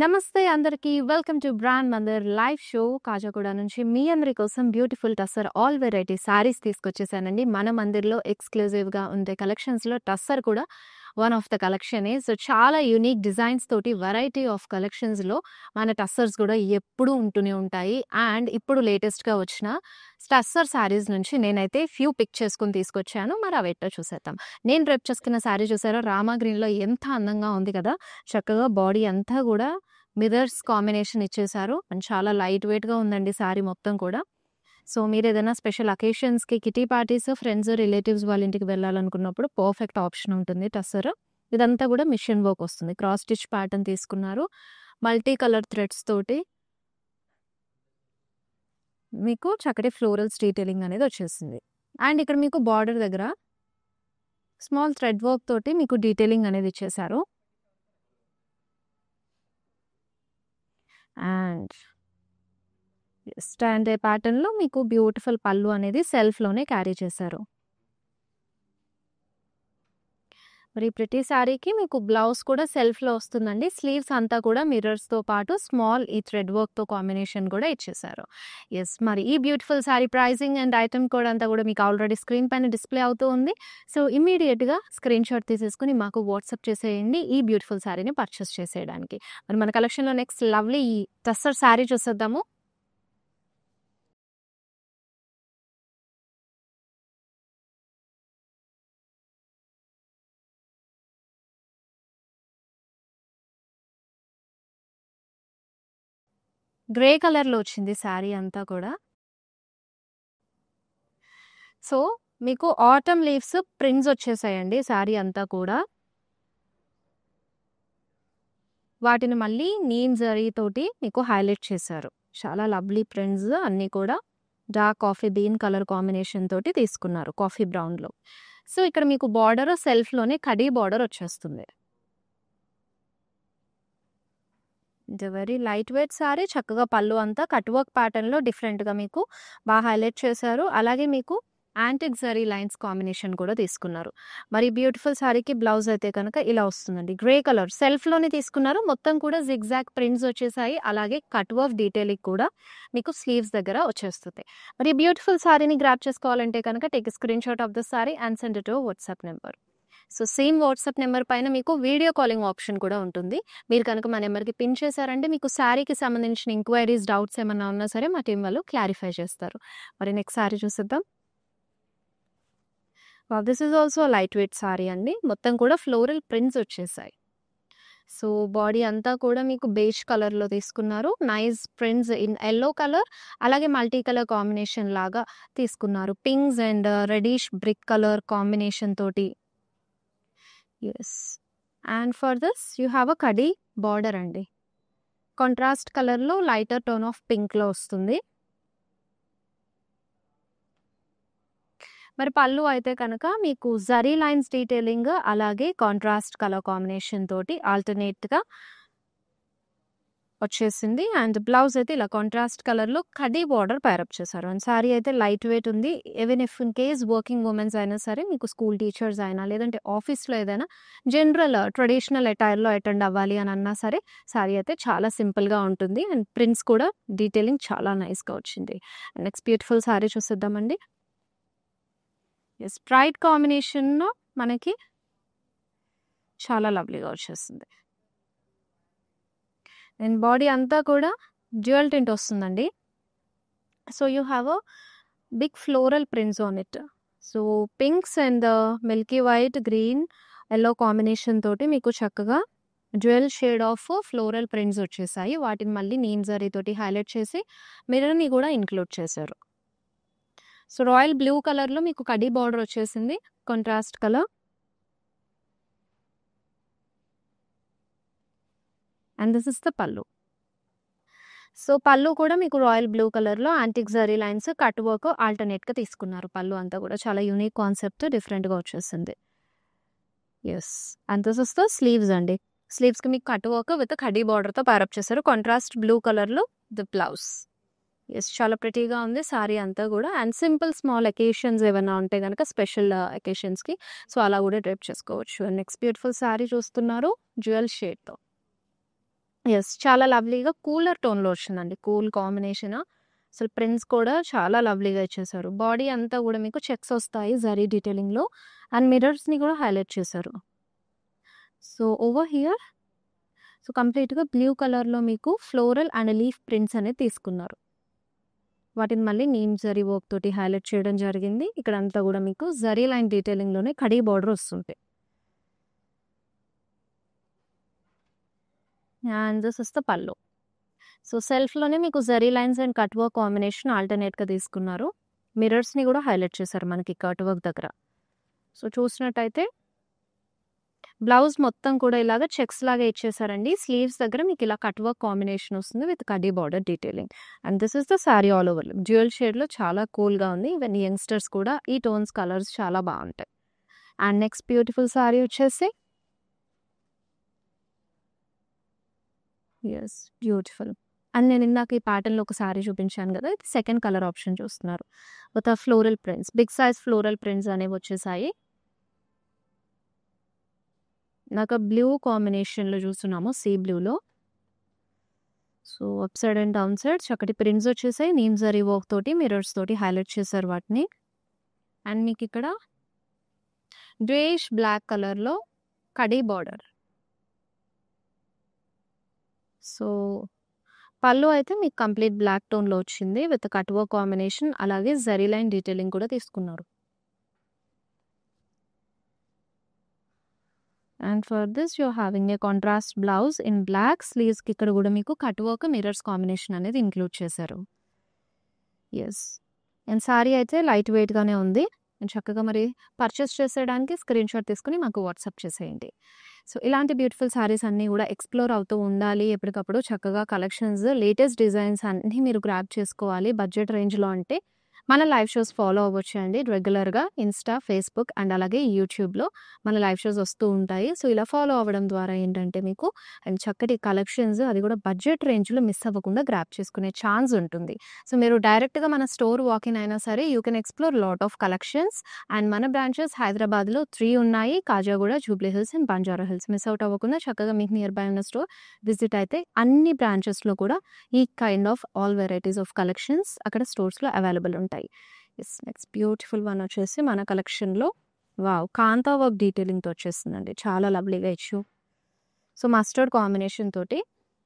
నమస్తే అందరికీ. Welcome to Brand Mandir live show. Kajaguda నుంచి మీ అందరి కోసం beautiful tussar all variety sarees తీసుకొచ్చేసానండి. మన మందిర్లో ఎక్స్క్లూజివ్గా ఉండే కలెక్షన్స్లో టస్సర్ కూడా వన్ ఆఫ్ ద కలెక్షనే. సో చాలా యూనిక్ డిజైన్స్ తోటి వెరైటీ ఆఫ్ కలెక్షన్స్లో మన టస్సర్స్ కూడా ఎప్పుడూ ఉంటూనే ఉంటాయి. అండ్ ఇప్పుడు లేటెస్ట్గా వచ్చిన టస్సర్ శారీస్ నుంచి నేనైతే ఫ్యూ పిక్ చేసుకుని తీసుకొచ్చాను. మరి అవి ఎట్టో చూసేద్దాం. నేను రేపు చేసుకున్న శారీ చూసారో రామా గ్రీన్లో ఎంత అందంగా ఉంది కదా. చక్కగా బాడీ అంతా కూడా మిర్రర్స్ కాంబినేషన్ ఇచ్చేసారు అండ్ చాలా లైట్ వెయిట్గా ఉందండి శారీ మొత్తం కూడా. సో మీరు ఏదైనా స్పెషల్ అకేషన్స్కి, కిటీ పార్టీస్, ఫ్రెండ్స్, రిలేటివ్స్ వాళ్ళ ఇంటికి వెళ్ళాలనుకున్నప్పుడు పర్ఫెక్ట్ ఆప్షన్ ఉంటుంది టస్సర్. ఇదంతా కూడా మిషన్ వర్క్ వస్తుంది. క్రాస్ స్టిచ్ ప్యాటర్న్ తీసుకున్నారు. మల్టీ కలర్ థ్రెడ్స్ తోటి మీకు చక్కటి ఫ్లోరల్స్ డీటెయిలింగ్ అనేది వచ్చేసింది. అండ్ ఇక్కడ మీకు బార్డర్ దగ్గర స్మాల్ థ్రెడ్ వర్క్ తోటి మీకు డీటెయిలింగ్ అనేది ఇచ్చేసారు. అండ్ స్టాండ్ ప్యాటర్న్లో మీకు బ్యూటిఫుల్ పళ్ళు అనేది సెల్ఫ్లోనే క్యారీ చేశారు. మరి ప్రతి శారీకి మీకు బ్లౌజ్ కూడా సెల్ఫ్లో వస్తుందండి. స్లీవ్స్ అంతా కూడా మిర్రర్స్తో పాటు స్మాల్ ఈ థ్రెడ్ వర్క్తో కాంబినేషన్ కూడా ఇచ్చేసారు. ఎస్, మరి ఈ beautiful sari pricing and item code అంతా కూడా మీకు ఆల్రెడీ స్క్రీన్ పైన డిస్ప్లే అవుతూ ఉంది. సో ఇమీడియట్గా స్క్రీన్ షాట్ తీసేసుకుని మాకు వాట్సాప్ చేసేయండి ఈ బ్యూటిఫుల్ శారీని పర్చేస్ చేసేయడానికి. మరి మన కలెక్షన్లో నెక్స్ట్ లవ్లీ ఈ టస్సర్ శారీ చూసేద్దాము. గ్రే కలర్లో వచ్చింది శారీ అంతా కూడా. సో మీకు ఆటమ్ లీవ్స్ ప్రింట్స్ వచ్చేసాయండి శారీ అంతా కూడా. వాటిని మళ్ళీ నీమ్ జరీ తోటి మీకు హైలైట్ చేశారు. చాలా లవ్లీ ప్రింట్స్ అన్నీ కూడా dark coffee bean colour combination తోటి తీసుకున్నారు, కాఫీ బ్రౌన్లో. సో ఇక్కడ మీకు బార్డర్ సెల్ఫ్లోనే కడీ బార్డర్ వచ్చేస్తుంది. Very light weight sari. చక్కగా పళ్ళు అంతా కట్ వర్క్ ప్యాటర్న్లో డిఫరెంట్గా మీకు బాగా హైలైట్ చేశారు. అలాగే మీకు యాంటిక్ జరీ లైన్స్ కాంబినేషన్ కూడా తీసుకున్నారు. మరి బ్యూటిఫుల్ శారీకి బ్లౌజ్ అయితే కనుక ఇలా వస్తుందండి. గ్రే కలర్ సెల్ఫ్లోనే తీసుకున్నారు. మొత్తం కూడా జిగ్జాగ్ ప్రింట్స్ వచ్చేసాయి. అలాగే కట్ వర్క్ డీటెయిలింగ్ కూడా మీకు స్లీవ్స్ దగ్గర వచ్చేస్తుంది. మరి బ్యూటిఫుల్ శారీని గ్రాప్ చేసుకోవాలంటే కనుక take screen shot of the sari and send it to WhatsApp number. So same WhatsApp number పైన మీకు వీడియో కాలింగ్ ఆప్షన్ కూడా ఉంటుంది. మీరు కనుక మా నెంబర్కి పిన్ చేశారంటే మీకు శారీకి సంబంధించిన ఇంక్వైరీస్, డౌట్స్ ఏమన్నా ఉన్నా సరే మా టీం వాళ్ళు క్లారిఫై చేస్తారు. మరి నెక్స్ట్ శారీ చూసిద్దాం. This is also light weight saree అండి. మొత్తం కూడా ఫ్లోరల్ ప్రింట్స్ వచ్చేసాయి. సో బాడీ అంతా కూడా మీకు బేజ్ కలర్లో తీసుకున్నారు. Nice prints in yellow colour, అలాగే మల్టీ కలర్ కాంబినేషన్ లాగా తీసుకున్నారు. Pinks and reddish brick colour combination తోటి. Yes, and for this you have a khadi border అండి. కాంట్రాస్ట్ కలర్లో లైటర్ టోన్ ఆఫ్ పింక్లో వస్తుంది. మరి పళ్ళు అయితే కనుక మీకు జరీ లైన్స్ డీటెయిలింగ్ అలాగే కాంట్రాస్ట్ కలర్ కాంబినేషన్ తోటి ఆల్టర్నేట్గా వచ్చేసింది. అండ్ బ్లౌజ్ అయితే ఇలా కాంట్రాస్ట్ కలర్లో కడీ బార్డర్ పైరప్ చేశారు. అండ్ శారీ అయితే లైట్ వెయిట్ ఉంది. Even if in case working women's అయినా సరే, మీకు స్కూల్ టీచర్స్ అయినా, లేదంటే ఆఫీస్లో ఏదైనా జనరల్ ట్రెడిషనల్ అటైర్లో అటెండ్ అవ్వాలి అని అన్నా సరే శారీ అయితే చాలా సింపుల్గా ఉంటుంది. అండ్ ప్రింట్స్ కూడా డీటెయిలింగ్ చాలా నైస్గా వచ్చింది. నెక్స్ట్ బ్యూటిఫుల్ శారీ చూసిద్దామండి. ఎస్, బ్రైట్ కాంబినేషన్లో మనకి చాలా లవ్లీగా వచ్చేస్తుంది. అండ్ బాడీ అంతా కూడా డ్యూయల్ టింట్ వస్తుందండి. So you have a big floral prints on it. So pinks and milky white, green, yellow combination తోటి మీకు చక్కగా dual shade of floral prints వచ్చేసాయి. వాటిని మళ్ళీ నీమ్ జరీ తోటి హైలైట్ చేసి మిర్రర్ని కూడా ఇంక్లూడ్ చేశారు. సో రాయల్ బ్లూ కలర్లో మీకు కడీ బార్డర్ వచ్చేసింది, contrast colour. And this is the pallu. So pallu కూడా మీకు రాయల్ బ్లూ కలర్లో antique zari lines cut work ఆల్టర్నేట్గా తీసుకున్నారు. పళ్ళు అంతా కూడా చాలా యూనిక్ కాన్సెప్ట్, డిఫరెంట్గా వచ్చేసింది. Yes, and this is the sleeves అండి. స్లీవ్స్కి మీకు కట్ వర్క్ విత్ కడీ బార్డర్తో ప్యారప్ చేశారు. కాంట్రాస్ట్ బ్లూ కలర్లో ది బ్లౌజ్. యెస్. చాలా ప్రిటీగా ఉంది సారీ అంతా గూడా. అండ్ సింపుల్ స్మాల్ అకేషన్స్ ఏవన్నా ఉంటే గనక స్పెషల్ అకేషన్స్‌కి సో, అలా గూడా డ్రేప్ చేసుకోవచ్చు. నెక్స్ట్ బ్యూటిఫుల్ సారీ చూస్తున్నారు డ్యూయల్ షేడ్‌తో. యెస్. చాలా లవ్లీగా కూలర్ టోన్‌లో వచ్చిందండి. Cool combination. అసలు ప్రింట్స్ కూడా చాలా లవ్లీగా ఇచ్చేసారు. బాడీ అంతా గూడా మీకు చెక్స్ వస్తాయి జరీ డీటెయిలింగ్‌లో. అండ్ మిర్రర్స్‌ని గూడా హైలైట్ చేశారు. సో, ఓవర్ హియర్ సో, కంప్లీట్‌గా బ్లూ కలర్‌లో మీకు ఫ్లోరల్ అండ్ లీఫ్ ప్రింట్స్ అనేది తీసుకున్నారు. వాటిని మళ్ళీ నీమ్ జరీ వర్క్ తోటి హైలైట్ చేయడం జరిగింది. ఇక్కడంతా గూడా మీకు జరీ లైన్ డీటెయిలింగ్‌లోనే కడీ బార్డర్ వస్తుంది. And this is the pallu. So, సెల్ఫ్‌లోనే మీకు zari lines and cut work combination ఆల్టర్‌నేట్‌గా తీసుకున్నారు. మిర్రర్స్‌ని గూడా హైలైట్ చేశారు మనకి కట్ వర్క్ దగ్గర. సో, చూసినట్టయితే బ్లౌజ్ మొత్తం కూడా ఇలాగ చెక్స్ లాగా ఇచ్చేసారండి. స్లీవ్స్ దగ్గర మీకు ఇలా కట్ వర్క్ కాంబినేషన్ వస్తుంది విత్ కడ్డీ border detailing. And this is the sorry all over. Dual షేడ్‌లో చాలా కూల్‌గా ఉంది. ఈవెన్ యంగ్‌స్టర్స్ కూడా ఈ టోన్స్ కలర్స్ చాలా బావుంటాయి. అండ్ నెక్స్ట్ బ్యూటిఫుల్ సారీ వచ్చేసి యెస్. బ్యూటిఫుల్. అండ్ నేను ఇందాక ఈ ప్యాటర్న్‌లో ఒక సారీ చూపించాను గదా! ఇది సెకండ్ కలర్ ఆప్షన్ చూస్తున్నారు. With floral prints. Big size floral prints అనేవి వచ్చేసాయి. ఇందాక బ్లూ కాంబినేషన్‌లో చూస్తున్నాము సీ బ్లూలో. So, up side and down side చక్కటి ప్రింట్స్ వచ్చేసాయి. నీమ్ జరీ వర్క్ తోటి మిర్రర్స్ తోటి హైలైట్ చేశారు వాటిని. అండ్ మీకిక్కడ గ్రేయిష్ బ్లాక్ కలర్‌లో కడీ బార్డర్. సో, పళ్ళు అయితే మీకు కంప్లీట్ బ్లాక్ టోన్‌లో వచ్చింది. విత్ కట్ వర్క్ కాంబినేషన్ అలాగే జరీ లైన్ డీటెయిలింగ్ కూడా తీసుకున్నారు. And for this you are having a contrast blouse in black. స్లీవ్స్‌కి ఇక్కడ గూడా మీకు కట్ వర్క్, మిర్రర్స్ కాంబినేషన్ అనేది ఇంక్లూడ్ చేశారు. యెస్. అండ్ సారీ అయితే లైట్ వెయిట్‌గానే ఉంది. చక్కగా మరి పర్చేస్ చేసేయడానికి స్క్రీన్‌షాట్ తీసుకొని మాకు వాట్సాప్ చేసేయండి. సో, ఇలాంటి బ్యూటిఫుల్ సారీస్ అన్నీ గూడా ఎక్స్‌ప్లోర్ అవుతూ ఉండాలి. ఎప్పటికప్పుడు చక్కగా కలెక్షన్స్, లేటెస్ట్ డిజైన్స్ అన్నీ మీరు గ్రాబ్ చేసుకోవాలి. బడ్జెట్ రేంజ్‌లో అంటే మన లైవ్ షోస్ ఫాలో అవ్వచ్చండి. రెగ్యులర్‌గా ఇన్‌స్టా, ఫేస్‌బుక్ అండ్ అలాగే యూట్యూబ్‌లో మన లైవ్ షోస్ వస్తూ ఉంటాయి. సో, ఇలా ఫాలో అవ్వడం ద్వారా ఏంటంటే మీకు అండ్ చక్కటి కలెక్షన్స్ అది కూడా బడ్జెట్ రేంజ్‌లో మిస్ అవ్వకుండా గ్రాబ్ చేసుకునే ఛాన్స్ ఉంటుంది. సో, మీరు డైరెక్ట్‌గా మన స్టోర్ వాకిన్ అయినా సరే you can explore lot of collections. And మన బ్రాంచెస్ హైదరాబాద్‌లో 3 ఉన్నాయి. Khajaguda, Jubilee hills and Banjara hills. Miss out అవ్వకుండా చక్కగా మీకు నియర్ బై ఉన్న స్టోర్ విజిట్ అయితే అన్ని బ్రాంచెస్‌లో కూడా ఈ kind of all varieties of collections అక్కడ స్టోర్స్‌లో అవైలబుల్ ఉంటాయి. యెస్. నెక్స్ట్ బ్యూటిఫుల్ వన్ వచ్చేసి మన కలెక్షన్‌లో వావ్! కాంతా వర్క్ డీటెయిలింగ్‌తో వచ్చేసిందండి. చాలా లవ్లీగా ఇష్యూ. సో, మస్టర్డ్ కాంబినేషన్ తోటి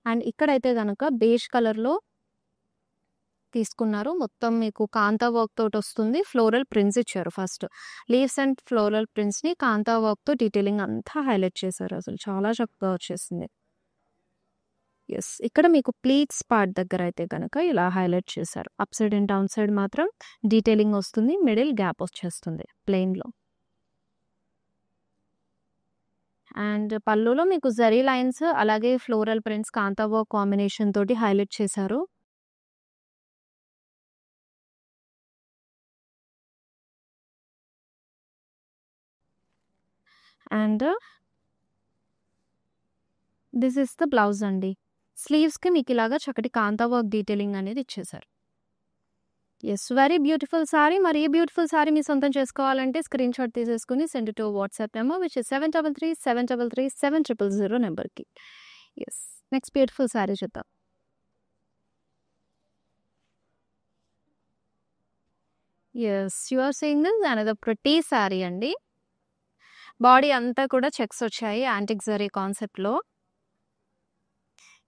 అండ్ ఇక్కడైతే గనక బేజ్ కలర్‌లో తీసుకున్నారు. మొత్తం మీకు కాంతా వర్క్ తోటొస్తుంది. ఫ్లోరల్ ప్రింట్స్ ఇచ్చారు ఫస్ట్. లీవ్స్ అండ్ ఫ్లోరల్ ప్రింట్స్‌ని కాంతా వర్క్‌తో డీటెయిలింగ్ అంతా హైలైట్ చేశారు. అసలు చాలా చక్కగా వచ్చేసింది. యెస్. ఇక్కడ మీకు ప్లీట్స్ పార్ట్ దగ్గర అయితే గనక ఇలా హైలైట్ చేశారు. Up side and down side మాత్రం డీటెయిలింగ్ వస్తుంది. మిడిల్ గ్యాప్ వచ్చేస్తుంది ప్లెయిన్‌లో. అండ్ పల్లులో మీకు జరీ లైన్స్ అలాగే ఫ్లోరల్ ప్రింట్స్ కాంతా వర్క్ కాంబినేషన్ తోటి హైలైట్ చేశారు. And this is the blouse అండి. స్లీవ్స్‌కి మీకు ఇలాగా చక్కటి కాంతా వర్క్ డీటెయిలింగ్ అనేది ఇచ్చేశారు. యెస్. Very beautiful sari. మరి ఈ బ్యూటిఫుల్ సారీ మీ సొంతం చేసుకోవాలంటే స్క్రీన్‌షాట్ తీసేసుకొని send to WhatsApp number which is 7337337000 నెంబర్‌కి. యెస్. నెక్స్ట్ బ్యూటిఫుల్ సారీ చూద్దాం. Yes. You are seeing this another pretty sari అండి. బాడీ అంతా కూడా చెక్స్ వచ్చాయి యాంటిక్ జరీ కాన్సెప్ట్‌లో.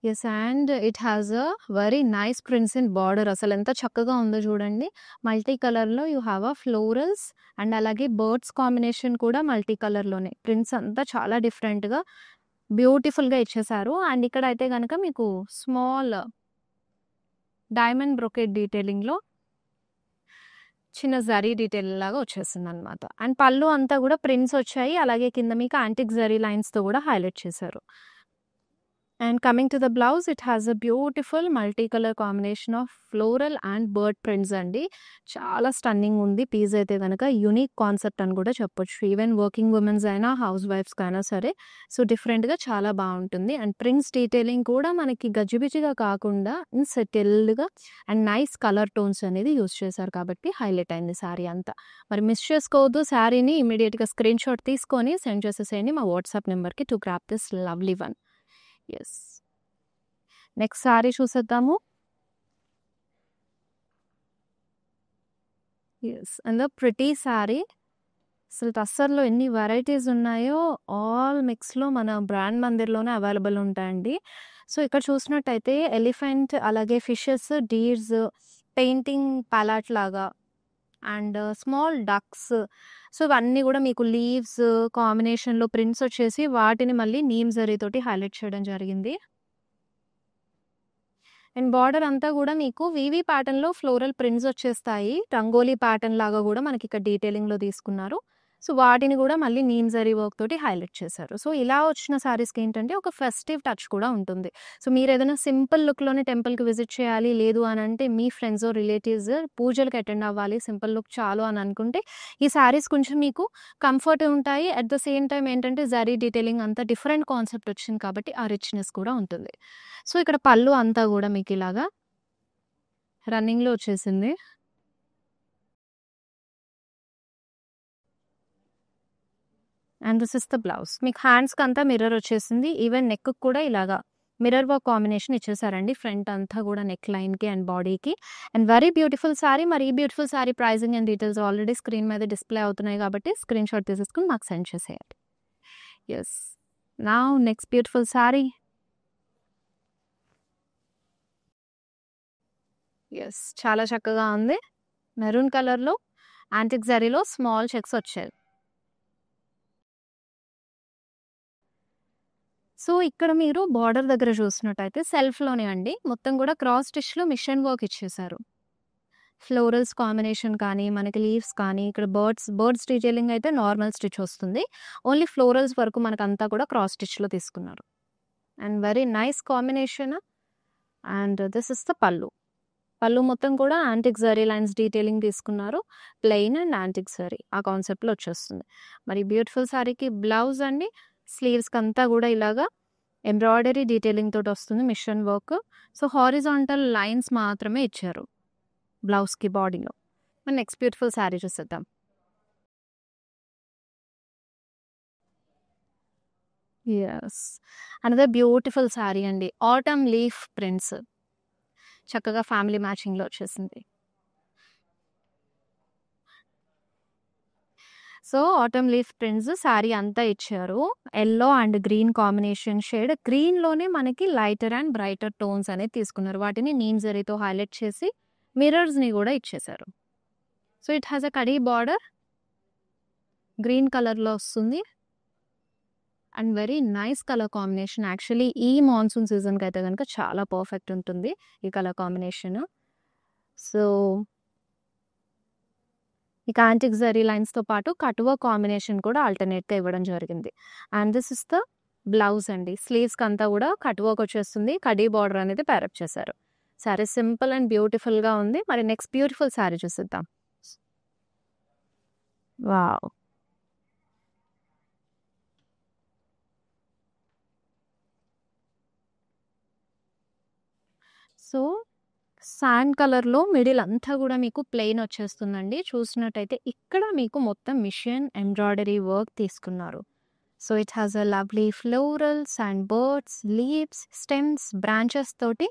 Yes. And it has a very nice prints in border. అసలు ఎంత చక్కగా ఉందో చూడండి. మల్టీ కలర్‌లో you have a florals and అలాగే బర్డ్స్ కాంబినేషన్ కూడా మల్టీ కలర్‌లోనే. ప్రింట్స్ అంతా చాలా డిఫరెంట్‌గా బ్యూటిఫుల్‌గా ఇచ్చేశారు. అండ్ ఇక్కడైతే గనక మీకు స్మాల్ డైమండ్ బ్రొకెట్ డీటెయిలింగ్‌లో చిన్న జరీ డీటెయిల్ లాగా వచ్చేసిందనమాట. అండ్ పళ్ళు అంతా కూడా ప్రింట్స్ వచ్చాయి. అలాగే కింద మీకు యాంటిక్ జరీ లైన్స్‌తో కూడా హైలైట్ చేశారు. And coming to the blouse, it has a beautiful multicolor combination of floral and bird prints అండి. చాలా స్టన్నింగ్ ఉంది పీస్ అయితే గనక. యూనిక్ కాన్సెప్ట్ అని కూడా చెప్పొచ్చు. ఈవెన్ వర్కింగ్ ఉమెన్స్ అయినా, హౌస్ వైఫ్స్‌కి అయినా సరే. సో, డిఫరెంట్‌గా చాలా బావుంటుంది. అండ్ ప్రింట్స్ డీటెయిలింగ్ కూడా మనకి గజిబిజిగా కాకుండా సెటిల్డ్‌గా అండ్ నైస్ కలర్ టోన్స్ అనేది యూజ్ చేశారు కాబట్టి హైలైట్ అయింది శారీ అంతా. మరి మిస్ చేసుకోవద్దు. శారీని ఇమ్మీడియేట్‌గా స్క్రీన్ షాట్ తీసుకొని సెండ్ చేసేసేయండి మా వాట్సాప్ నెంబర్‌కి to grab this lovely one. Yes. Next sari చూసేద్దాము. యెస్. And pretty sari. అసలు టస్సర్‌లో ఎన్ని వెరైటీస్ ఉన్నాయో ఆల్ మిక్స్‌లో మన బ్రాండ్ మందిర్‌లోనే అవైలబుల్ ఉంటాయండి. సో, ఇక్కడ చూసినట్టయితే ఎలిఫెంట్, అలాగే ఫిషెస్, డీర్స్, పెయింటింగ్ ప్యాలెట్ లాగా అండ్ స్మాల్ డక్స్. సో, ఇవన్నీ కూడా మీకు లీవ్స్ కాంబినేషన్‌లో ప్రింట్స్ వచ్చేసి వాటిని మళ్ళీ నీమ్ జరీతోటి హైలైట్ చేయడం జరిగింది. అండ్ బార్డర్ అంతా కూడా మీకు వీవీ ప్యాటర్న్‌లో ఫ్లోరల్ ప్రింట్స్ వచ్చేస్తాయి. రంగోలీ ప్యాటర్న్ లాగా కూడా మనకి ఇక్కడ డీటెయిలింగ్‌లో తీసుకున్నారు. సో, వాటిని కూడా మళ్ళీ నీమ్ జరీ వర్క్ తోటి హైలైట్ చేశారు. సో, ఇలా వచ్చిన శారీస్‌కి ఏంటంటే ఒక ఫెస్టివ్ టచ్ కూడా ఉంటుంది. సో, మీరేదైనా సింపుల్ లుక్‌లోనే టెంపుల్‌కి విజిట్ చేయాలి, లేదు అనంటే మీ ఫ్రెండ్స్, రిలేటివ్స్ పూజలకి అటెండ్ అవ్వాలి, సింపుల్ లుక్ చాలు అని అనుకుంటే ఈ శారీస్ కొంచెం మీకు కంఫర్ట్ ఉంటాయి. అట్ ద సేమ్ టైమ్ ఏంటంటే జరీ డీటెయిలింగ్ అంతా డిఫరెంట్ కాన్సెప్ట్ వచ్చింది కాబట్టి ఆ రిచ్‌నెస్ కూడా ఉంటుంది. సో, ఇక్కడ పళ్ళు అంతా కూడా మీకు ఇలాగా రన్నింగ్‌లో వచ్చేసింది. And this is the blouse. మీకు హ్యాండ్స్‌కి అంతా మిర్రర్ వచ్చేసింది. ఈవెన్ నెక్‌కి కూడా ఇలాగా మిర్రర్ వర్క్ కాంబినేషన్ ఇచ్చేసారండి. ఫ్రంట్ అంతా కూడా నెక్ లైన్‌కి అండ్ బాడీకి. And very beautiful sari. మరి ఈ beautiful sari pricing and details already screen మీద డిస్‌ప్లే అవుతున్నాయి కాబట్టి స్క్రీన్ షాట్ తీసేసుకొని మాకు సెండ్ చేసేయండి. Yes. Now next beautiful sari. Yes. చాలా చక్కగా ఉంది. మెరూన్ కలర్‌లో యాంటిక్ జరీలో స్మాల్ చెక్స్ వచ్చాయి. సో, ఇక్కడ మీరు బార్డర్ దగ్గర చూసినట్టయితే సెల్ఫ్‌లోనే అండి మొత్తం కూడా క్రాస్ స్టిచ్‌లో మిషన్ వర్క్ ఇచ్చేశారు. ఫ్లోరల్స్ కాంబినేషన్ కానీ, మనకి లీవ్స్ కానీ, ఇక్కడ బర్డ్స్ డీటెయిలింగ్ అయితే నార్మల్ స్టిచ్ వస్తుంది. ఓన్లీ ఫ్లోరల్స్ వరకు మనకంతా కూడా క్రాస్ స్టిచ్‌లో తీసుకున్నారు. And very nice combination. And this is the పల్లు. పళ్ళు మొత్తం కూడా యాంటిక్ జరీ లైన్స్ డీటెయిలింగ్ తీసుకున్నారు. ప్లెయిన్ అండ్ యాంటిక్ జరీ ఆ కాన్సెప్ట్‌లో వచ్చేస్తుంది. మరి బ్యూటిఫుల్ శారీకి బ్లౌజ్ అండి. స్లీవ్స్‌కి అంతా కూడా ఇలాగా ఎంబ్రాయిడరీ డీటెయిలింగ్ తోటి వస్తుంది machine work. So, horizontal lines మాత్రమే ఇచ్చారు బ్లౌజ్‌కి బాడీలో. మరి నెక్స్ట్ బ్యూటిఫుల్ శారీ చూసేద్దాం. యెస్. అనదర్ బ్యూటిఫుల్ శారీ అండి. Autumn leaf prints. చక్కగా ఫ్యామిలీ మ్యాచింగ్‌లో వచ్చేసింది. So, autumn leaf prints saree అంతా ఇచ్చారు. Yellow and green combination shade. గ్రీన్‌లోనే మనకి లైటర్ అండ్ బ్రైటర్ టోన్స్ అనేది తీసుకున్నారు. వాటిని నీమ్ జరీతో హైలైట్ చేసి మిర్రర్స్‌ని కూడా ఇచ్చేశారు. So, it has a khadi border. Green కలర్‌లో వస్తుంది. And very nice colour combination. Actually ఈ మాన్సూన్ సీజన్‌కి అయితే గనుక చాలా పర్ఫెక్ట్ ఉంటుంది ఈ కలర్ కాంబినేషన్. సో, ఇక యాంటిక్ జరీ లైన్స్‌తో పాటు కట్ వర్క్ కాంబినేషన్ కూడా ఆల్టర్‌నేట్‌గా ఇవ్వడం జరిగింది. And this is the blouse అండి. స్లీవ్స్‌కి అంతా కూడా కట్ వర్క్ వచ్చేస్తుంది. కడీ బార్డర్ అనేది పేరప్ చేశారు. శారీ సింపుల్ అండ్ బ్యూటిఫుల్‌గా ఉంది. మరి నెక్స్ట్ బ్యూటిఫుల్ శారీ చూసేద్దాం. వావ్! సో, శాండ్ కలర్‌లో మిడిల్ అంతా కూడా మీకు ప్లెయిన్ వచ్చేస్తుందండి. చూసినట్టయితే ఇక్కడ మీకు మొత్తం మిషన్ ఎంబ్రాయిడరీ వర్క్ తీసుకున్నారు. So, it has a lovely florals and birds, leaves, stems, branches తోటి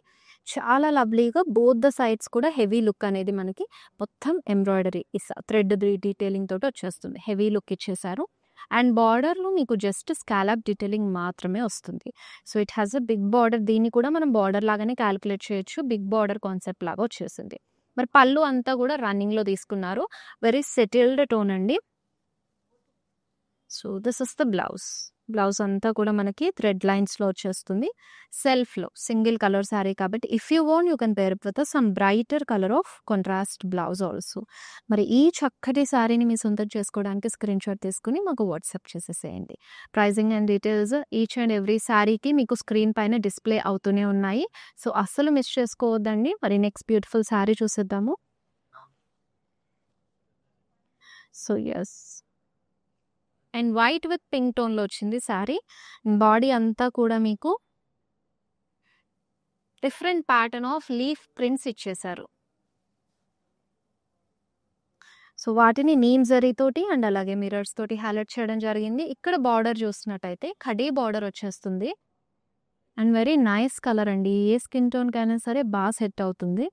చాలా లవ్లీగా బోత్ ద సైడ్స్ కూడా హెవీ లుక్ అనేది మనకి మొత్తం ఎంబ్రాయిడరీ థ్రెడ్ డీటెయిలింగ్ తోటి వచ్చేస్తుంది. హెవీ లుక్ ఇచ్చేశారు. అండ్ బార్డర్‌లో మీకు జస్ట్ స్కాలప్ డీటెయిలింగ్ మాత్రమే వస్తుంది. So, it has a big border. దీన్ని కూడా మనం బార్డర్ లాగానే క్యాలిక్యులేట్ చేయొచ్చు. బిగ్ బార్డర్ కాన్సెప్ట్ లాగా వచ్చేసింది. మరి పళ్ళు అంతా కూడా రన్నింగ్‌లో తీసుకున్నారు. వెరీ సెటిల్డ్ టోన్ అండి. So this is the blouse. Blouse అంతా కూడా మనకి థ్రెడ్ లైన్స్‌లో వచ్చేస్తుంది. సెల్ఫ్‌లో సింగిల్ కలర్ శారీ కాబట్టి if you want you can pair up with some brighter colour of contrast blouse also. మరి ఈ చక్కటి శారీని మీ సొంతం చేసుకోవడానికి స్క్రీన్‌షాట్ తీసుకొని మాకు వాట్సాప్ చేసేసేయండి. Pricing and details each and every శారీకి మీకు స్క్రీన్ పైన డిస్‌ప్లే అవుతూనే ఉన్నాయి. సో అస్సలు మిస్ చేసుకోవద్దండి. మరి నెక్స్ట్ బ్యూటిఫుల్ శారీ చూసేద్దాము. So yes. And white with pink టోన్‌లో వచ్చింది శారీ. బాడీ అంతా కూడా మీకు different pattern of leaf prints ఇచ్చేశారు. సో వాటిని నీమ్ జరీ తోటి అండ్ అలాగే మిర్రర్స్ తోటి హైలైట్ చేయడం జరిగింది. ఇక్కడ బార్డర్ చూస్తున్నట్టయితే కడీ బార్డర్ వచ్చేస్తుంది. అండ్ వెరీ నైస్ కలర్ అండి. ఏ స్కిన్ టోన్‌కైనా సరే బాగా సెట్ అవుతుంది.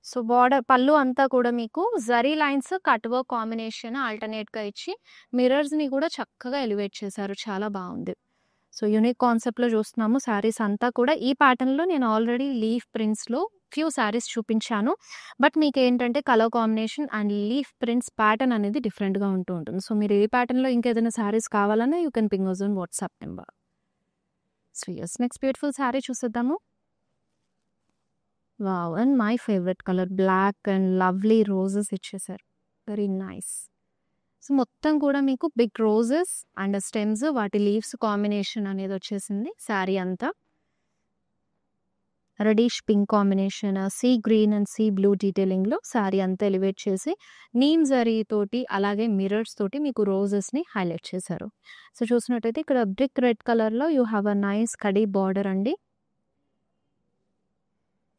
సో బార్డర్ పళ్ళు అంతా కూడా మీకు zari lines cut work combination ఆల్టర్నేట్‌గా ఇచ్చి మిర్రర్స్‌ని కూడా చక్కగా ఎలివేట్ చేశారు. చాలా బాగుంది. సో యూనిక్ కాన్సెప్ట్‌లో చూస్తున్నాము. శారీస్ అంతా కూడా ఈ ప్యాటర్న్‌లో నేను ఆల్రెడీ లీఫ్ ప్రింట్స్‌లో ఫ్యూ శారీస్ చూపించాను. బట్ మీకేంటంటే colour combination and leaf prints pattern అనేది డిఫరెంట్‌గా ఉంటూ ఉంటుంది. సో మీరు ఏ ప్యాటర్న్‌లో ఇంకేదైనా శారీస్ కావాలన్నా you can ping us on WhatsApp number. So yes next beautiful sari చూసేద్దాము. Wow! And my favourite colour black and lovely roses ఇచ్చేశారు. Very nice. సో మొత్తం కూడా మీకు బిగ్ రోజెస్ అండ్ స్టెమ్స్ వాటి లీవ్స్ కాంబినేషన్ అనేది వచ్చేసింది శారీ అంతా. Reddish pink combination, sea green and sea blue డీటెయిలింగ్‌లో శారీ అంతా ఎలివేట్ చేసి నీమ్ జరీ తోటి అలాగే మిర్రర్స్ తోటి మీకు రోజెస్‌ని హైలైట్ చేశారు. సో చూసినట్టయితే ఇక్కడ బ్రిక్ రెడ్ కలర్‌లో you have a nice khadi border అండి.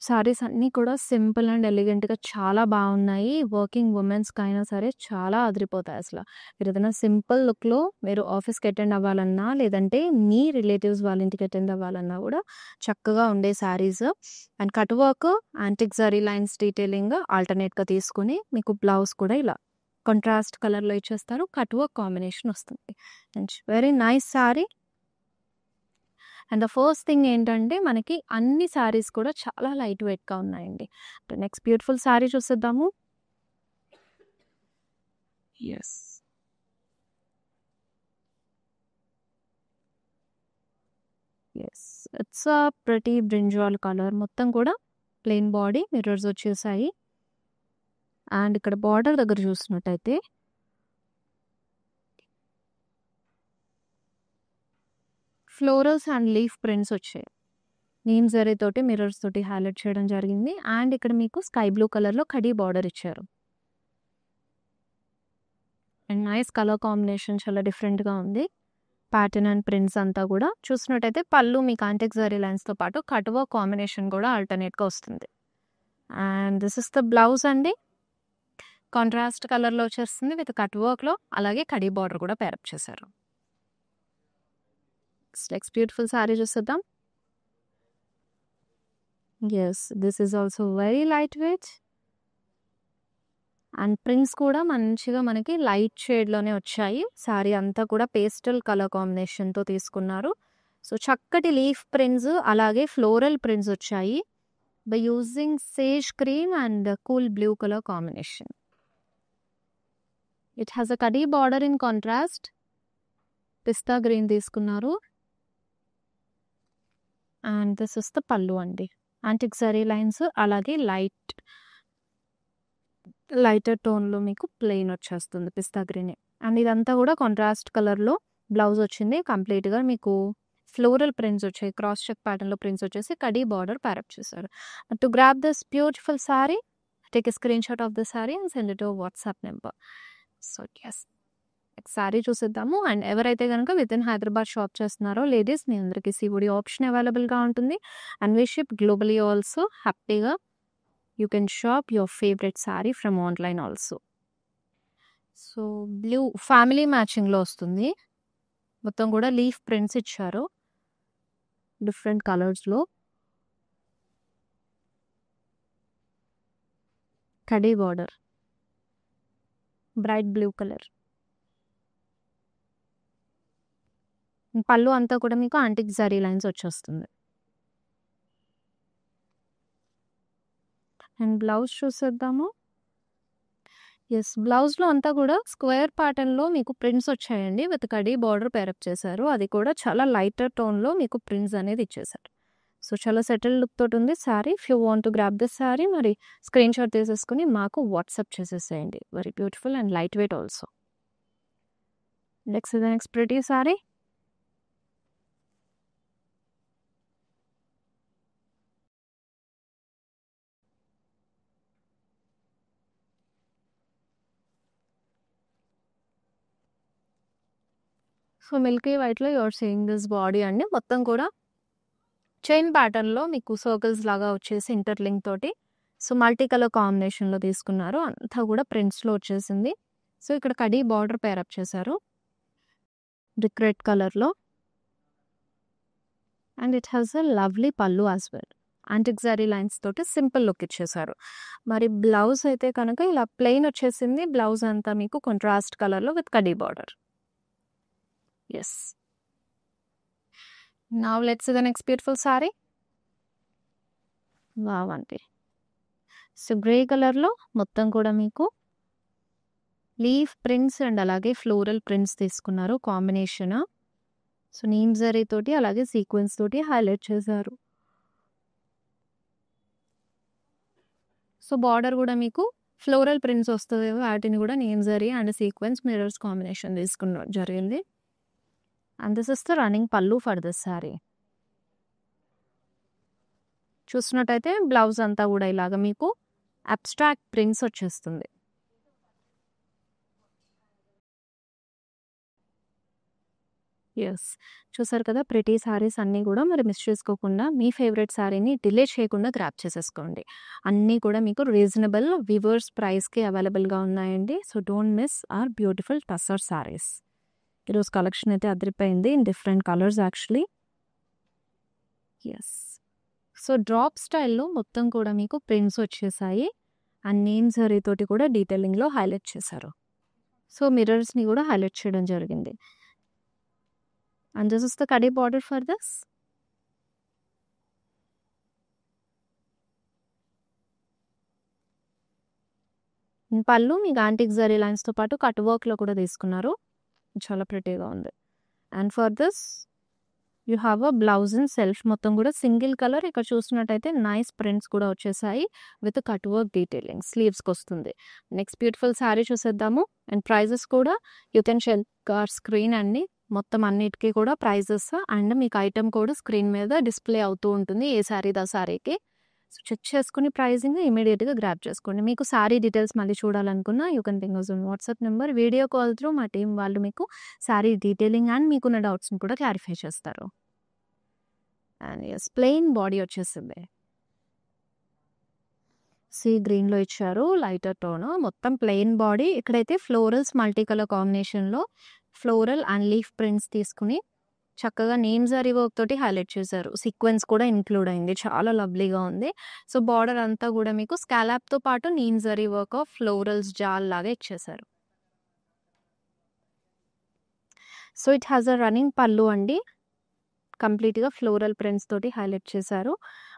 శారీస్ అన్నీ కూడా సింపుల్ అండ్ ఎలిగెంట్‌గా చాలా బాగున్నాయి. వర్కింగ్ వుమెన్స్‌కైనా సరే చాలా అదిరిపోతాయి అసల. మీరు ఏదైనా సింపుల్ లుక్‌లో మీరు ఆఫీస్‌కి అటెండ్ అవ్వాలన్నా, లేదంటే మీ రిలేటివ్స్ వాళ్ళ ఇంటికి అటెండ్ అవ్వాలన్నా కూడా చక్కగా ఉండే sarees. And cut work, antique zari lines detailing ఆల్టర్నేట్‌గా తీసుకొని మీకు బ్లౌజ్ కూడా ఇలా కాంట్రాస్ట్ కలర్‌లో ఇచ్చేస్తారు. కట్ వర్క్ కాంబినేషన్ వస్తుంది. Very nice saree. And the first thing ఏంటంటే మనకి అన్ని శారీస్ కూడా చాలా లైట్ వెయిట్‌గా ఉన్నాయండి. నెక్స్ట్ బ్యూటిఫుల్ శారీ చూసేద్దాము. Yes. Yes. It's a pretty brinjal colour. మొత్తం కూడా ప్లెయిన్ బాడీ మిర్రర్స్ వచ్చేసాయి. అండ్ ఇక్కడ బార్డర్ దగ్గర చూసినట్టయితే ఫ్లోరల్స్ అండ్ లీఫ్ ప్రింట్స్ వచ్చాయి. నీమ్ జరీ తోటి మిర్రర్స్ తోటి హైలైట్ చేయడం జరిగింది. అండ్ ఇక్కడ మీకు స్కై బ్లూ కలర్‌లో కడీ బార్డర్ ఇచ్చారు. అండ్ నైస్ కలర్ కాంబినేషన్ చాలా డిఫరెంట్‌గా ఉంది. ప్యాటర్న్ అండ్ ప్రింట్స్ అంతా కూడా చూసినట్టయితే పళ్ళు మీకు యాంటిక్ జరీ లైన్స్‌తో పాటు కట్ వర్క్ కాంబినేషన్ కూడా ఆల్టర్నేట్‌గా వస్తుంది. And this is the blouse అండి. కాంట్రాస్ట్ కలర్‌లో వచ్చేస్తుంది విత్ కట్ వర్క్‌లో అలాగే కడీ బార్డర్ కూడా పేరప్ చేశారు. నెక్స్ట్ బ్యూటిఫుల్ శారీ చూసేద్దాం. Yes. This is also very light wait. And prints కూడా మంచిగా మనకి లైట్ షేడ్‌లోనే వచ్చాయి. శారీ అంతా కూడా పేస్టల్ కలర్ కాంబినేషన్‌తో తీసుకున్నారు. సో చక్కటి లీఫ్ ప్రింట్స్ అలాగే ఫ్లోరల్ ప్రింట్స్ వచ్చాయి. By using sage cream and cool blue colour combination. It has a khadi border in contrast. Pista green తీసుకున్నారు. And this is the pallu అండి. యాంటిక్ జరీ లైన్స్ అలాగే లైటర్ టోన్‌లో మీకు ప్లెయిన్ వచ్చేస్తుంది పిస్తా గ్రీనే. అండ్ ఇదంతా కూడా కాంట్రాస్ట్ కలర్‌లో బ్లౌజ్ వచ్చింది. కంప్లీట్‌గా మీకు ఫ్లోరల్ ప్రింట్స్ వచ్చాయి. క్రాస్ చెక్ ప్యాటర్న్‌లో ప్రింట్స్ వచ్చేసి కడీ బార్డర్ పేరప్ చేశారు. To grab this beautiful sari take a screenshot of the sari and send it to WhatsApp number. So yes. Sari చూసేద్దాము. అండ్ ఎవరైతే గనుక వితిన్ హైదరాబాద్ షాప్ చేస్తున్నారో లేడీస్ మీ అందరికీ సీఓడీ ఆప్షన్ అవైలబుల్‌గా ఉంటుంది. And we ship globally also. హ్యాపీగా you can shop your favourite sari from online also. So blue family మ్యాచింగ్‌లో వస్తుంది. మొత్తం కూడా లీఫ్ ప్రింట్స్ ఇచ్చారు. డిఫరెంట్ కలర్స్‌లో. Khadi border. Bright blue colour. పళ్ళు అంతా కూడా మీకు యాంటిక్ జరీ లైన్స్ వచ్చేస్తుంది. అండ్ బ్లౌజ్ చూసేద్దాము. యెస్. బ్లౌజ్‌లో అంతా కూడా స్క్వేర్ ప్యాటర్న్‌లో మీకు ప్రింట్స్ వచ్చాయండి. విత్ కడీ బార్డర్ పేరప్ చేశారు. అది కూడా చాలా లైటర్ టోన్‌లో మీకు ప్రింట్స్ అనేది ఇచ్చేసారు. సో, చాలా సెటిల్డ్ లుక్ తోటుంది sari. If you want to grab this sari మరి స్క్రీన్‌షాట్ తీసేసుకొని మాకు వాట్సాప్ చేసేసేయండి. Very beautiful and light weight also. Next pretty sari. So, milky వైట్‌లో you are seeing this body అండి. మొత్తం కూడా చైన్ ప్యాటర్న్‌లో మీకు సర్కిల్స్ లాగా వచ్చేసి ఇంటర్‌లింక్ తోటి. సో, మల్టీ కలర్ కాంబినేషన్‌లో తీసుకున్నారు. అంతా కూడా ప్రింట్స్‌లో వచ్చేసింది. సో, ఇక్కడ కడీ బార్డర్ పేరప్ చేశారు. బ్రిక్ రెడ్ కలర్‌లో. And it has a lovely pallu as well. Antique zari lines తోటి సింపుల్ లుక్ ఇచ్చేశారు. మరి బ్లౌజ్ అయితే కనుక ఇలా ప్లెయిన్ వచ్చేసింది. బ్లౌజ్ అంతా మీకు కాంట్రాస్ట్ కలర్‌లో విత్ కడీ border. Yes. Now let's see the next beautiful sari. Wow అండి. సో, గ్రే కలర్‌లో మొత్తం కూడా మీకు లీఫ్ ప్రింట్స్ అండ్ అలాగే ఫ్లోరల్ ప్రింట్స్ తీసుకున్నారు కాంబినేషన్. సో, నీమ్ జరీ తోటి అలాగే సీక్వెన్స్ తోటి హైలైట్ చేశారు. సో, బార్డర్ కూడా మీకు ఫ్లోరల్ ప్రింట్స్ వస్తది. వాటిని కూడా neem zari and sequence mirrors combination తీసుకున్న జరిగింది. And this is the running pallu for this sorry. చూస్తున్నట్టయితే బ్లౌజ్ అంతా కూడా ఇలాగ మీకు అబ్స్ట్రాక్ట్ ప్రింట్స్ వచ్చేస్తుంది. యెస్. చూసారు కదా ప్రిటీ సారీస్ అన్నీ కూడా మరి మిస్ చేసుకోకుండా మీ ఫేవరెట్ సారీని డిలే చేయకుండా గ్రాబ్ చేసేసుకోండి. అన్నీ కూడా మీకు రీజనబుల్ వివర్స్ ప్రైస్‌కి అవైలబుల్‌గా ఉన్నాయండి. So, don't miss our beautiful tussar saris. ఈరోజు కలెక్షన్ అయితే అదిరిపోయింది in different colours actually. Yes. So, drop స్టైల్‌లో మొత్తం కూడా మీకు ప్రింట్స్ వచ్చేసాయి. అండ్ నీమ్ జరీ తోటి కూడా డీటెయిలింగ్‌లో హైలైట్ చేశారు. సో, మిర్రర్స్‌ని కూడా హైలైట్ చేయడం జరిగింది. And this is the khadi border for this. పళ్ళు మీకు యాంటిక్ జరీ లైన్స్‌తో పాటు కట్ వర్క్‌లో కూడా తీసుకున్నారు. చాలా ప్రిటీగా ఉంది. And for this you have a blouse in self మొత్తం కూడా సింగిల్ కలర్. ఇక్కడ చూస్తున్నట్టయితే నైస్ ప్రింట్స్ కూడా వచ్చేసాయి విత్ కట్ వర్క్ డీటెయిలింగ్ స్లీవ్స్‌కి వస్తుంది. నెక్స్ట్ బ్యూటిఫుల్ శారీ చూసేద్దాము. అండ్ ప్రైజెస్ కూడా you can check our screen అండి. మొత్తం అన్నిటికీ కూడా ప్రైజెస్ అండ్ మీకు ఐటమ్ కూడా స్క్రీన్ మీద డిస్ప్లే అవుతూ ఉంటుంది. ఏ శారీది ఆ శారీకి. సో, చెక్ చేసుకొని ప్రైజింగ్ ఇమీడియట్‌గా గ్రాబ్ చేసుకోండి. మీకు శారీ డీటెయిల్స్ మళ్ళీ చూడాలనుకున్నా you can ping us on WhatsApp number. Video call through మా టీమ్ వాళ్ళు మీకు శారీ డీటెయిలింగ్ అండ్ మీకున్న డౌట్స్‌ని కూడా క్లారిఫై చేస్తారు. అండ్ యెస్ ప్లెయిన్ బాడీ వచ్చేసింది. సీ గ్రీన్‌లో ఇచ్చారు. Lighter tone. మొత్తం ప్లెయిన్ బాడీ. ఇక్కడైతే ఫ్లోరల్స్ మల్టీ కలర్ కాంబినేషన్‌లో ఫ్లోరల్ అండ్ లీఫ్ ప్రింట్స్ తీసుకొని చక్కగా నేమ్ జరీ వర్క్ తోటి హైలైట్ చేశారు. సీక్వెన్స్ కూడా ఇంక్లూడ్ అయింది. చాలా లవ్లీగా ఉంది. సో, బార్డర్ అంతా కూడా మీకు స్కాలప్‌తో పాటు neem zari work of florals జాల్ లాగా ఇచ్చేశారు. So, it has a running pallu అండి. కంప్లీట్‌గా ఫ్లోరల్ ప్రింట్స్ తోటి హైలైట్ చేశారు.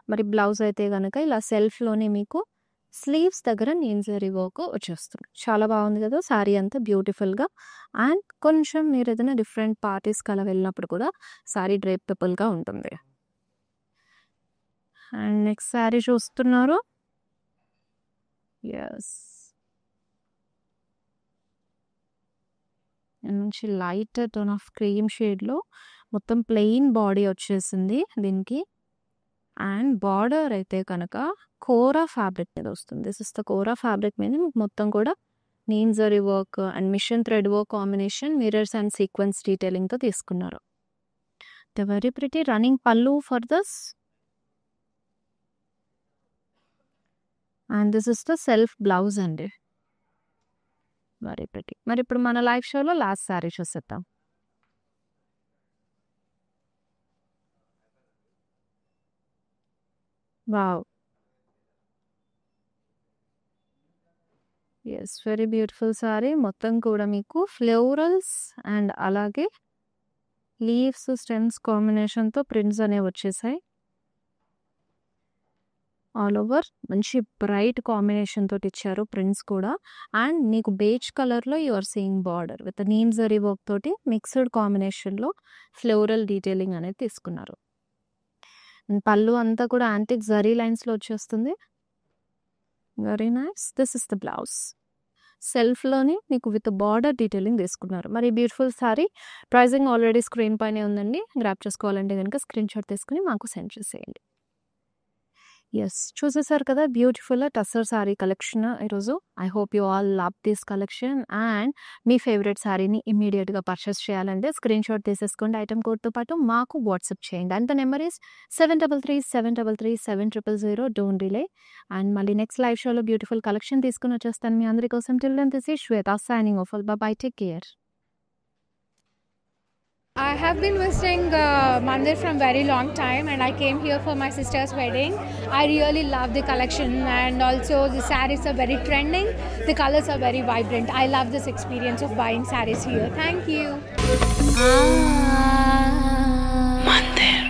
మరి బ్లౌజ్ అయితే గనక ఇలా సెల్ఫ్‌లోనే మీకు స్లీవ్స్ దగ్గర నేమ్ జరీ వర్క్ వచ్చేస్తుంది. చాలా బాగుంది కదా సారీ అంతా బ్యూటిఫుల్‌గా. అండ్ కొంచెం మీరు ఏదైనా డిఫరెంట్ పార్టీస్‌కి అలా వెళ్ళినప్పుడు కూడా సారీ డ్రేపబుల్‌గా ఉంటుంది. అండ్ నెక్స్ట్ సారీ చూస్తున్నారు. యెస్. మంచి లైట్ టోన్ ఆఫ్ క్రీమ్ షేడ్‌లో మొత్తం ప్లెయిన్ బాడీ వచ్చేసింది దీనికి. అండ్ బార్డర్ అయితే కనుక కోరా ఫ్యాబ్రిక్ మీద వస్తుంది. This is the kora fabric మీద మొత్తం కూడా neem zari work and machine thread work combination mirrors and sequence డీటెయిలింగ్‌తో తీసుకున్నారు. The very pretty running pallu for this. And this is the self blouse అండి. Very pretty. మరి ఇప్పుడు మన లైవ్ షోలో లాస్ట్ సారీ చూసేద్దాం. Wow! Yes. Very beautiful sari. మొత్తం కూడా మీకు ఫ్లోరల్స్ అండ్ అలాగే లీవ్స్, స్టెమ్స్ కాంబినేషన్‌తో ప్రింట్స్ అనేవి వచ్చేసాయి. ఆల్ ఓవర్ మంచి బ్రైట్ కాంబినేషన్ తోటి ఇచ్చారు ప్రింట్స్ కూడా. అండ్ నీకు బేజ్ కలర్లో you are seeing border with neem zari work తోటి మిక్స్డ్ కాంబినేషన్లో ఫ్లోరల్ డీటెయిలింగ్ అనేది తీసుకున్నారు. పళ్ళు అంతా కూడా యాంటిక్ జరీ లైన్స్లో వచ్చేస్తుంది. Very nice. This is the blouse. సెల్ఫ్లోని మీకు విత్ బార్డర్ డీటెయిలింగ్ తీసుకున్నారు. మరి beautiful sari pricing already screen పైనే ఉందండి. గ్రాప్ చేసుకోవాలంటే కనుక స్క్రీన్ షాట్ తీసుకుని మాకు సెండ్ చేసేయండి. ఎస్, చూసేసారు కదా బ్యూటిఫుల్ టస్సర్ శారీ కలెక్షన్ ఈరోజు. I hope you all love this collection. And me favourite శారీని ఇమీడియట్గా పర్చేస్ చేయాలంటే స్క్రీన్ షాట్ తీసేసుకోండి ఐటమ్ కోడ్తో పాటు మాకు వాట్సాప్ చేయండి. And the number is 7337337000. Don't delay. And మళ్ళీ నెక్స్ట్ లైవ్ షోలో బ్యూటిఫుల్ కలెక్షన్ తీసుకుని వచ్చేస్తాను మీ అందరి కోసం. Till then this is Shweta signing off. Bye, take care. I have been visiting Mandir from very long time, and I came here for my sister's wedding. I really love the collection, and also the sarees are very trending. The colors are very vibrant. I love this experience of buying sarees here. Thank you. Mandir.